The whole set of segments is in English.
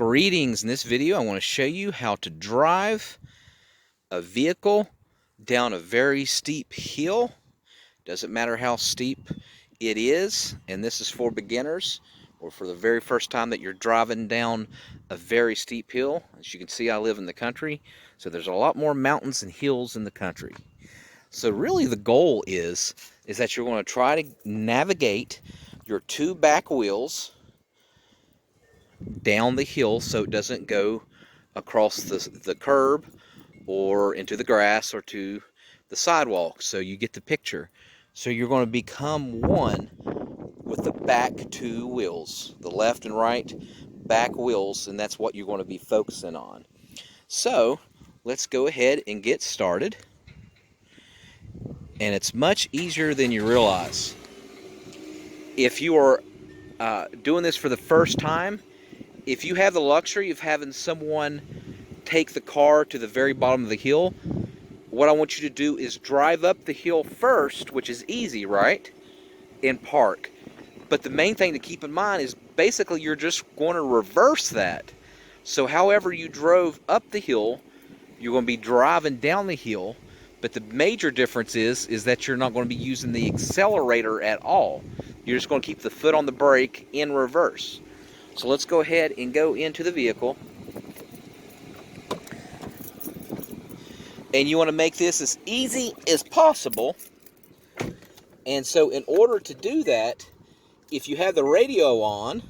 Greetings. In this video, I want to show you how to drive a vehicle down a very steep hill. Doesn't matter how steep it is, and this is for beginners or for the very first time that you're driving down a very steep hill. As you can see, I live in the country, so there's a lot more mountains and hills in the country. So really the goal is that you're going to try to navigate your two back wheels down the hill so it doesn't go across the curb or into the grass or to the sidewalk. So you get the picture. So you're going to become one with the back two wheels, the left and right back wheels, and that's what you're going to be focusing on. So let's go ahead and get started. And it's much easier than you realize. If you are doing this for the first time, if you have the luxury of having someone take the car to the very bottom of the hill, what I want you to do is drive up the hill first, which is easy, right? And park. But the main thing to keep in mind is basically you're just going to reverse that. So however you drove up the hill, you're going to be driving down the hill. But the major difference is that you're not going to be using the accelerator at all. You're just going to keep the foot on the brake in reverse. So let's go ahead and go into the vehicle. And you want to make this as easy as possible. And so in order to do that, if you have the radio on,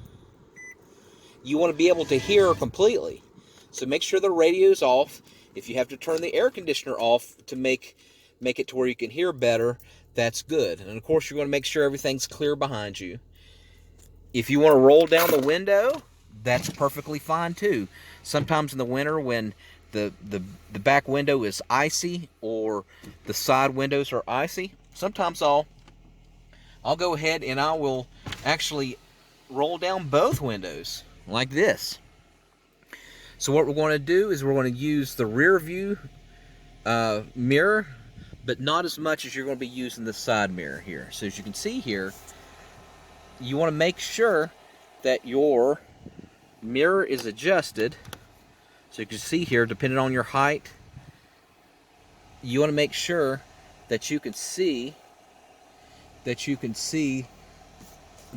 you want to be able to hear completely. So make sure the radio's off. If you have to turn the air conditioner off to make it to where you can hear better, that's good. And of course, you're going to make sure everything's clear behind you. If you want to roll down the window, that's perfectly fine too. Sometimes in the winter when the back window is icy or the side windows are icy, sometimes I'll go ahead and I will actually roll down both windows like this. So what we're going to do is we're going to use the rear view mirror, but not as much as you're going to be using the side mirror here. So as you can see here, you want to make sure that your mirror is adjusted. So you can see here, depending on your height, you want to make sure that you can see the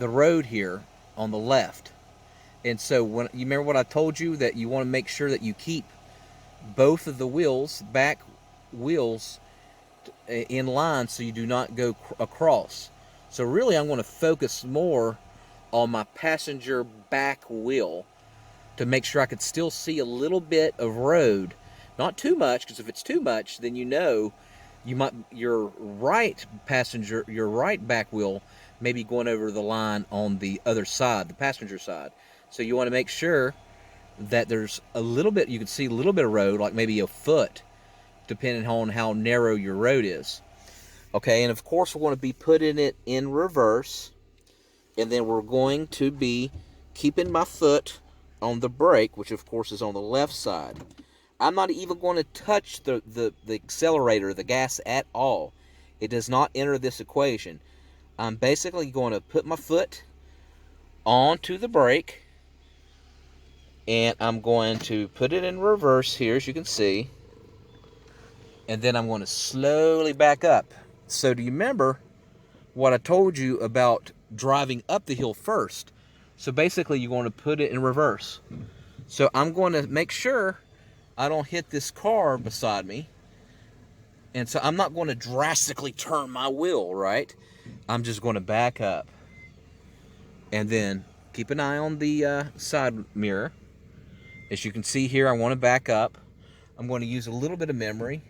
road here on the left. And so when you remember what I told you, that you want to make sure that you keep both of the wheels, back wheels, in line so you do not go across. So really I'm going to focus more on my passenger back wheel to make sure I could still see a little bit of road. Not too much, because if it's too much, then you know your right back wheel may be going over the line on the other side, the passenger side. So you want to make sure that there's a little bit, you can see a little bit of road, like maybe a foot, depending on how narrow your road is. Okay, and of course we're going to be putting it in reverse, and then we're going to be keeping my foot on the brake, which of course is on the left side. I'm not even going to touch the accelerator, the gas at all. It does not enter this equation. I'm basically going to put my foot onto the brake, and I'm going to put it in reverse here, as you can see, and then I'm going to slowly back up. So do you remember what I told you about driving up the hill first? So basically you're going to put it in reverse. So I'm going to make sure I don't hit this car beside me. And so I'm not going to drastically turn my wheel, right? I'm just going to back up. And then keep an eye on the side mirror. As you can see here, I want to back up. I'm going to use a little bit of memory.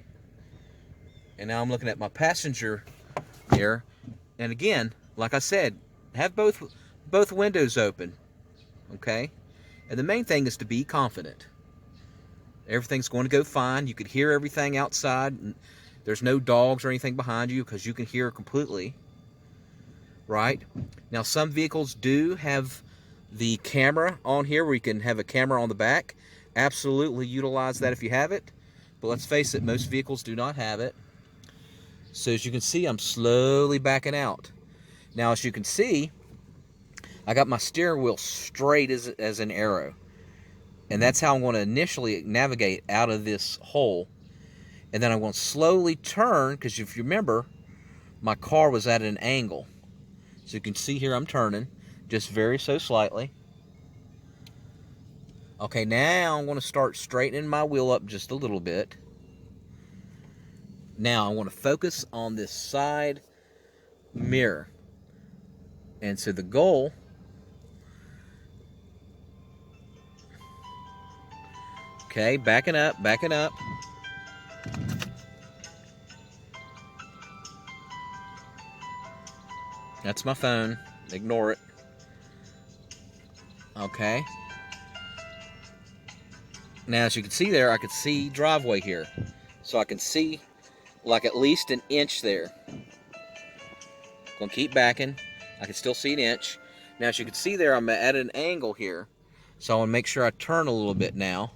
And now I'm looking at my passenger mirror. And again, like I said, have both windows open. Okay? And the main thing is to be confident. Everything's going to go fine. You can hear everything outside. There's no dogs or anything behind you because you can hear completely. Right? Now some vehicles do have the camera on here where you can have a camera on the back. Absolutely utilize that if you have it. But let's face it, most vehicles do not have it. So as you can see, I'm slowly backing out. Now as you can see, I got my steering wheel straight as an arrow. And that's how I'm going to initially navigate out of this hole. And then I'm going to slowly turn, because if you remember, my car was at an angle. So you can see here I'm turning, just very so slightly. Okay, now I'm going to start straightening my wheel up just a little bit. Now I want to focus on this side mirror. And so the goal, okay, backing up, backing up. That's my phone. Ignore it. Okay. Now, as you can see there, I could see driveway here. So I can see like at least an inch there. Gonna keep backing. I can still see an inch. Now, as you can see there, I'm at an angle here. So I want to make sure I turn a little bit now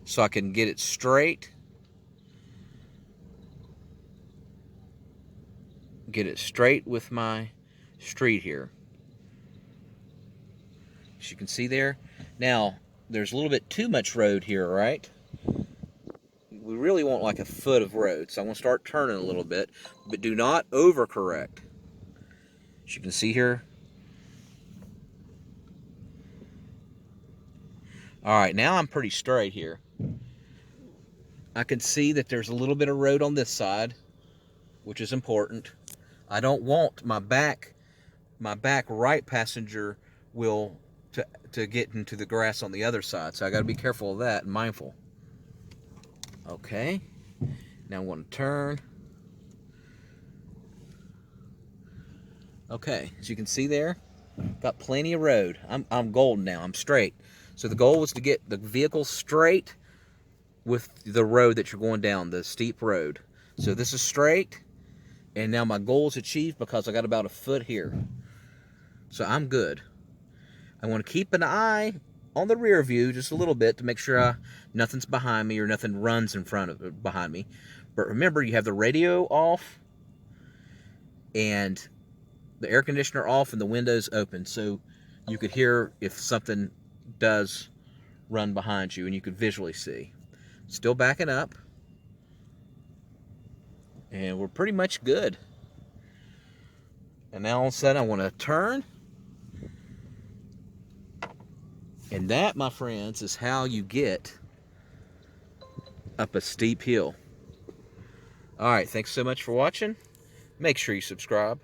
so I can get it straight. Get it straight with my street here. As you can see there. Now, there's a little bit too much road here, right? We really want like a foot of road. So I'm going to start turning a little bit, but do not overcorrect. As you can see here. All right, now I'm pretty straight here. I can see that there's a little bit of road on this side, which is important. I don't want my back right passenger wheel to get into the grass on the other side. So I got to be careful of that and mindful. Okay. Now I want to turn. Okay, as you can see there, got plenty of road. I'm golden now. I'm straight. So the goal was to get the vehicle straight with the road that you're going down, the steep road. So this is straight, and now my goal is achieved because I got about a foot here. So I'm good. I want to keep an eye on the rear view just a little bit to make sure nothing's behind me or nothing runs in front of behind me. But remember, you have the radio off and the air conditioner off and the windows open, so you could hear if something does run behind you and you could visually see. Still backing up, and we're pretty much good. And now all of a sudden I want to turn. And that, my friends, is how you get up a steep hill. All right, thanks so much for watching. Make sure you subscribe.